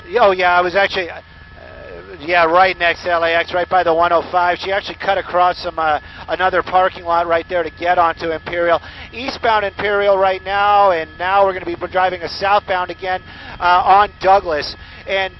Oh, yeah, I was actually, yeah, right next to LAX, right by the 105. She actually cut across some another parking lot right there to get onto Imperial. Eastbound Imperial right now, and now we're going to be driving a southbound again on Douglas. And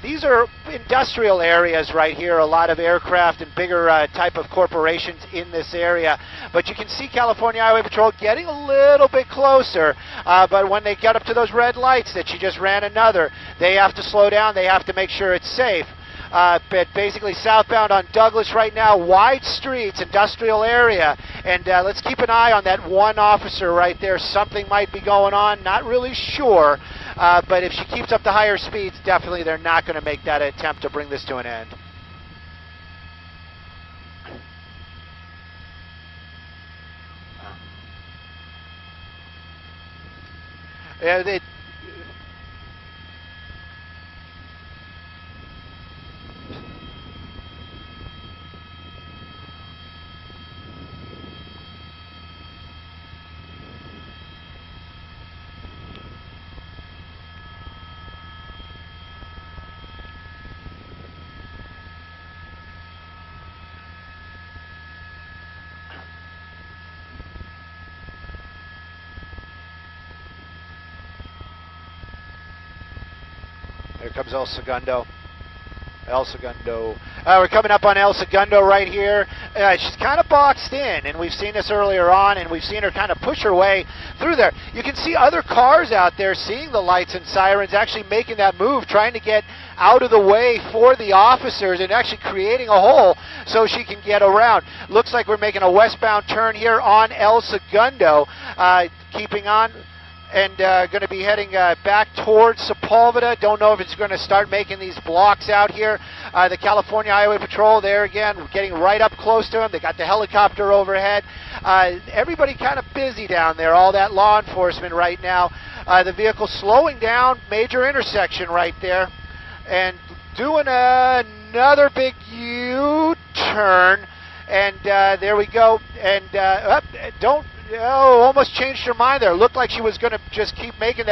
these are industrial areas right here, a lot of aircraft and bigger type of corporations in this area. But you can see California Highway Patrol getting a little bit closer. But when they get up to those red lights that she just ran another, they have to slow down. They have to make sure it's safe. But basically southbound on Douglas right now, wide streets, industrial area, and let's keep an eye on that one officer right there. Something might be going on, not really sure, but if she keeps up the higher speeds, definitely they're not going to make that attempt to bring this to an end. Yeah, Here comes El Segundo. El Segundo. We're coming up on El Segundo right here. She's kind of boxed in, and we've seen this earlier on, and we've seen her kind of push her way through there. You can see other cars out there seeing the lights and sirens, actually making that move, trying to get out of the way for the officers and actually creating a hole so she can get around. Looks like we're making a westbound turn here on El Segundo, keeping on. And going to be heading back towards Sepulveda. Don't know if it's going to start making these blocks out here. The California Highway Patrol there again, getting right up close to them. They got the helicopter overhead. Everybody kind of busy down there, all that law enforcement right now. The vehicle slowing down, major intersection right there, and doing another big U-turn. And there we go. And almost changed her mind there. Looked like she was going to just keep making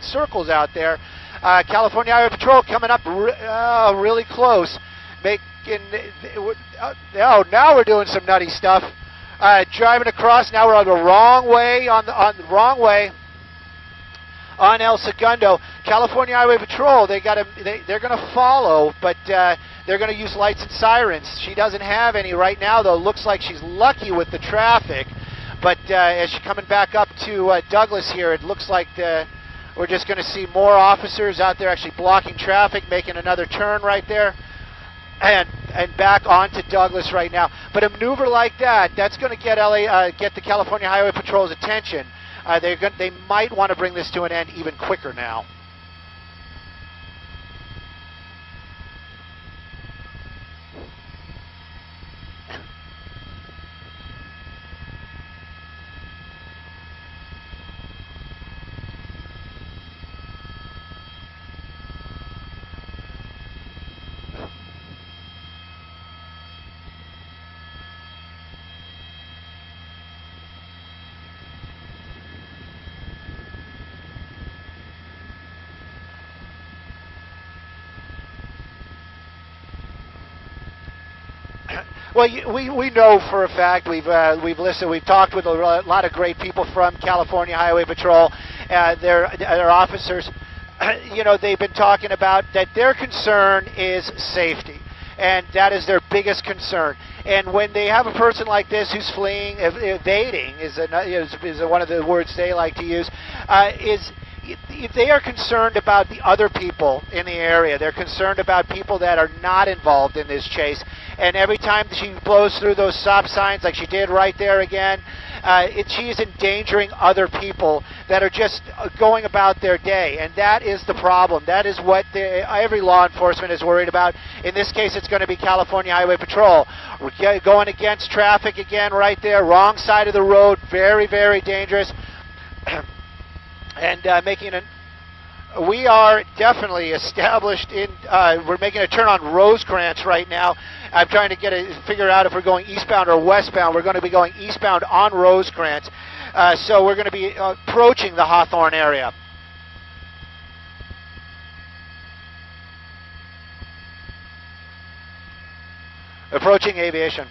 circles out there. California Highway Patrol coming up really close. Now we're doing some nutty stuff. Driving across. Now we're on the wrong way on the wrong way on El Segundo. California Highway Patrol. They're going to follow, but they're going to use lights and sirens. She doesn't have any right now, though. Looks like she's lucky with the traffic. But as she's coming back up to Douglas here, it looks like we're just going to see more officers out there actually blocking traffic, making another turn right there, and back onto Douglas right now. But a maneuver like that's going to get the California Highway Patrol's attention. They might want to bring this to an end even quicker now. Well, we know for a fact, we've listened, we've talked with a lot of great people from California Highway Patrol, their officers. They've been talking about that their concern is safety, and that is their biggest concern. And when they have a person like this who's fleeing, evading is one of the words they like to use, they are concerned about the other people in the area. They're concerned about people that are not involved in this chase. And every time she blows through those stop signs, like she did right there again, she is endangering other people that are just going about their day. And that is the problem. That is what every law enforcement is worried about. In this case, it's going to be California Highway Patrol. We're going against traffic again right there, wrong side of the road, very, very dangerous. And we are definitely established in, we're making a turn on Rosecrans right now. I'm trying to figure out if we're going eastbound or westbound. We're going to be going eastbound on Rosecrans. So we're going to be approaching the Hawthorne area. Approaching aviation.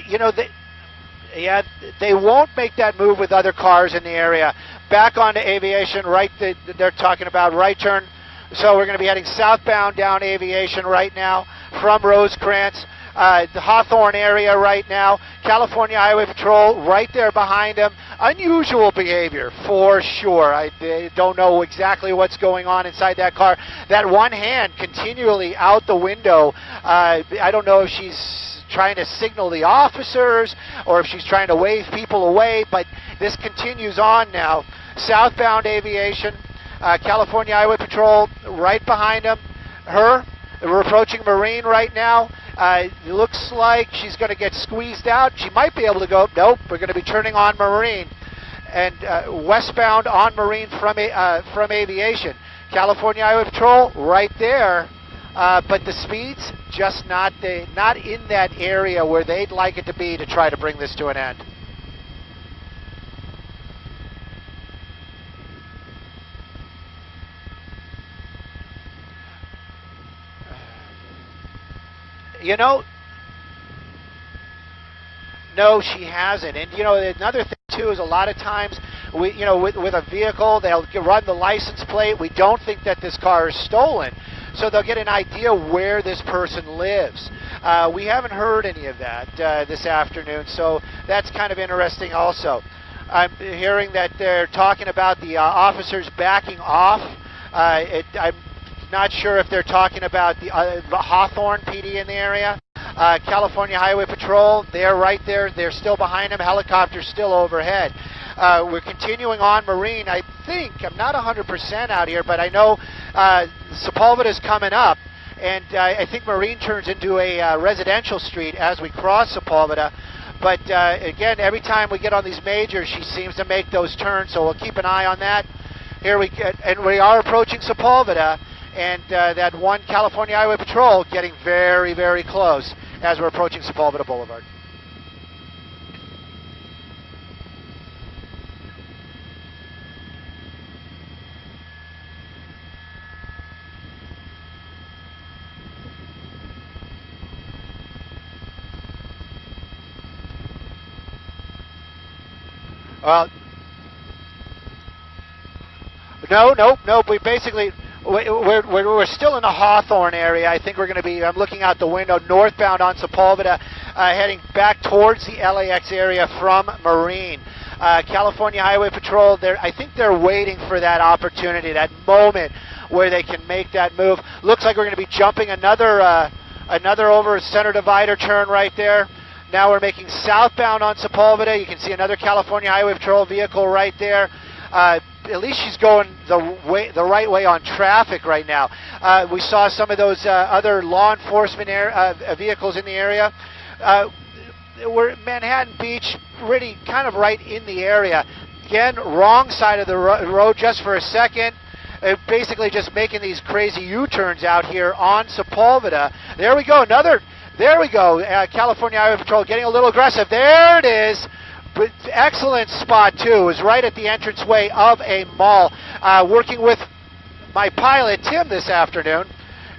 You know, they won't make that move with other cars in the area. Back onto aviation, right, they're talking about right turn. So we're going to be heading southbound down aviation right now from Rosecrans. The Hawthorne area right now. California Highway Patrol right there behind him. Unusual behavior for sure. I don't know exactly what's going on inside that car. That one hand continually out the window. I don't know if she's trying to signal the officers or if she's trying to wave people away, but this continues on now. Southbound aviation, California Highway Patrol right behind them. We're approaching Marine right now. It looks like she's going to get squeezed out. She might be able to go. Nope, we're going to be turning on Marine. And westbound on Marine from aviation. California Highway Patrol right there. But the speed's just not in that area where they'd like it to be to try to bring this to an end. You know, no, she hasn't. And you know, another thing too is a lot of times with a vehicle, they'll run the license plate. We don't think that this car is stolen, so they'll get an idea where this person lives. We haven't heard any of that this afternoon, so that's kind of interesting also. I'm hearing that they're talking about the officers backing off. I'm not sure if they're talking about the Hawthorne PD in the area. California Highway Patrol, they're right there. They're still behind them. Helicopters still overhead. We're continuing on Marine. I think, I'm not 100% out here, but I know Sepulveda is coming up. And I think Marine turns into a residential street as we cross Sepulveda. But again, every time we get on these majors, she seems to make those turns. So we'll keep an eye on that. Here we get, and we are approaching Sepulveda. And that one California Highway Patrol getting very, very close as we're approaching Sepulveda Boulevard. No. We basically. We're still in the Hawthorne area. I think we're going to be, I'm looking out the window, northbound on Sepulveda, heading back towards the LAX area from Marine. California Highway Patrol, I think they're waiting for that opportunity, that moment where they can make that move. Looks like we're going to be jumping another over center divider turn right there. Now we're making southbound on Sepulveda. You can see another California Highway Patrol vehicle right there. At least she's going the right way on traffic right now. We saw some of those other law enforcement vehicles in the area. We're Manhattan Beach, really kind of right in the area. Again, wrong side of the road just for a second. Basically just making these crazy U-turns out here on Sepulveda. There we go, there we go. California Highway Patrol getting a little aggressive. There it is. But excellent spot too, is right at the entranceway of a mall. Working with my pilot Tim this afternoon,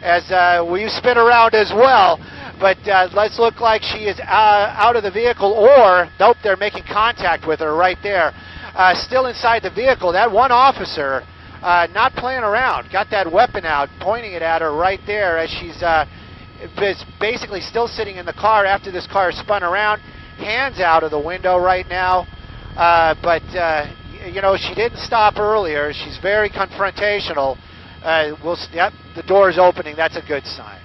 as we spin around as well. But let's look like she is out of the vehicle, or nope, they're making contact with her right there. Still inside the vehicle. That one officer, not playing around, got that weapon out, pointing it at her right there as she's basically still sitting in the car after this car spun around. Hands out of the window right now, but you know, she didn't stop earlier. She's very confrontational. Yep, the door is opening. That's a good sign.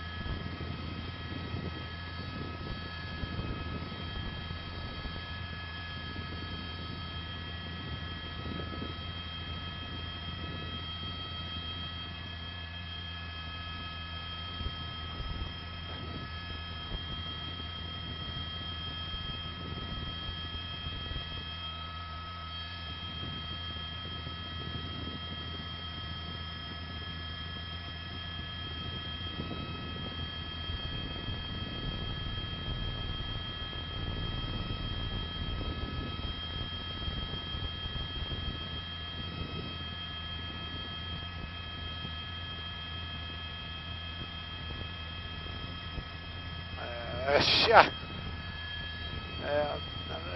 Yeah.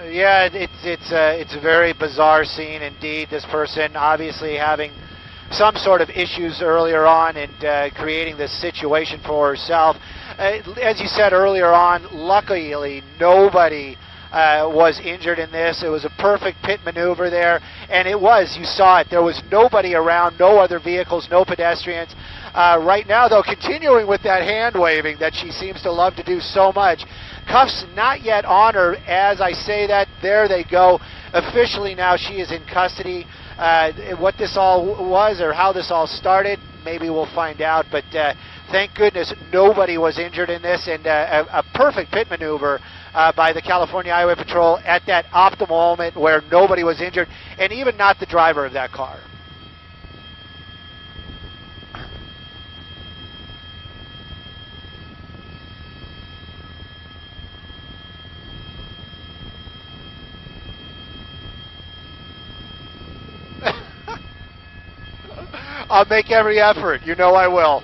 Yeah, it's a very bizarre scene indeed. This person obviously having some sort of issues earlier on and creating this situation for herself. As you said earlier on, luckily nobody was injured in this. It was a perfect pit maneuver there, and it was, you saw it, there was nobody around, no other vehicles, no pedestrians. Right now, though, continuing with that hand waving that she seems to love to do so much. Cuffs not yet on her. As I say that, there they go. Officially now she is in custody. What this all was or how this all started, maybe we'll find out, but thank goodness nobody was injured in this, and a perfect pit maneuver by the California Highway Patrol at that optimal moment where nobody was injured, and even not the driver of that car. I'll make every effort. You know I will.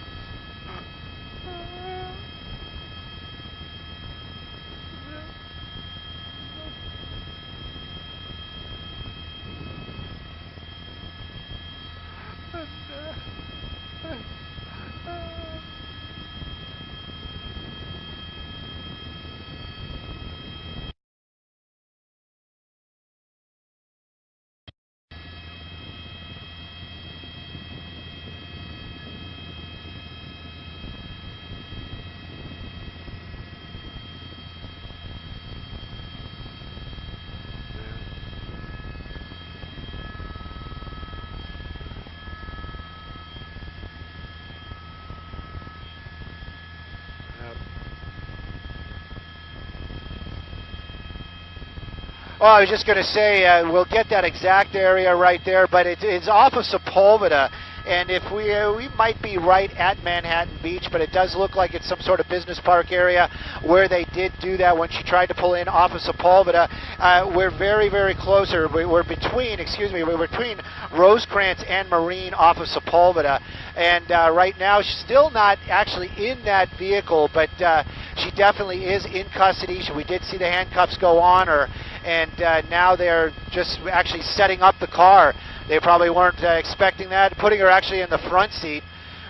Oh, I was just going to say, we'll get that exact area right there, but it's off of Sepulveda, and if we might be right at Manhattan Beach, but it does look like it's some sort of business park area where they did do that when she tried to pull in off of Sepulveda. We're very, very close, or we're between Rosecrans and Marine off of Sepulveda, and right now she's still not actually in that vehicle, but she definitely is in custody. We did see the handcuffs go on her, and now they're just actually setting up the car. They probably weren't expecting that, putting her actually in the front seat.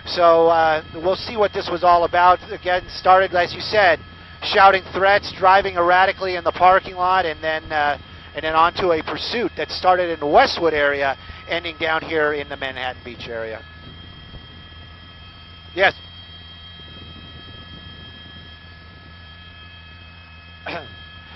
So we'll see what this was all about. Again, started, as you said, shouting threats, driving erratically in the parking lot, and then on to a pursuit that started in the Westwood area, ending down here in the Manhattan Beach area. Yes.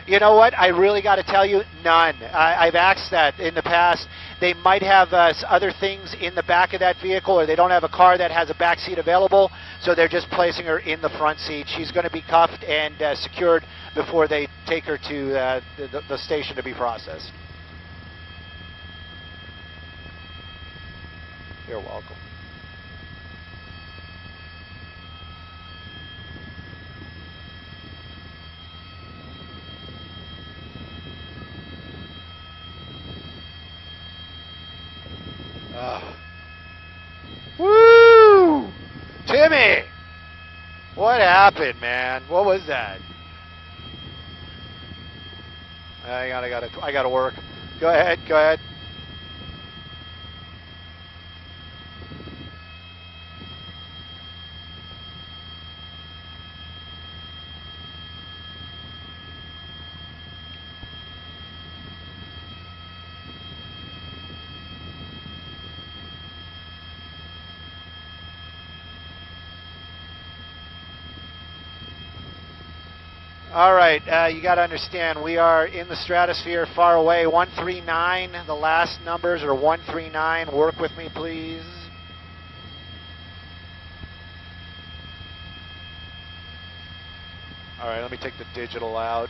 You know what? I really got to tell you, none. I've asked that in the past. They might have other things in the back of that vehicle, or they don't have a car that has a back seat available, so they're just placing her in the front seat. She's going to be cuffed and secured before they take her to the station to be processed. You're welcome. Woo! Timmy! What happened, man? What was that? I gotta work. Go ahead, go ahead. All right, you got to understand, we are in the stratosphere far away. 139, the last numbers are 139. Work with me, please. All right, let me take the digital out.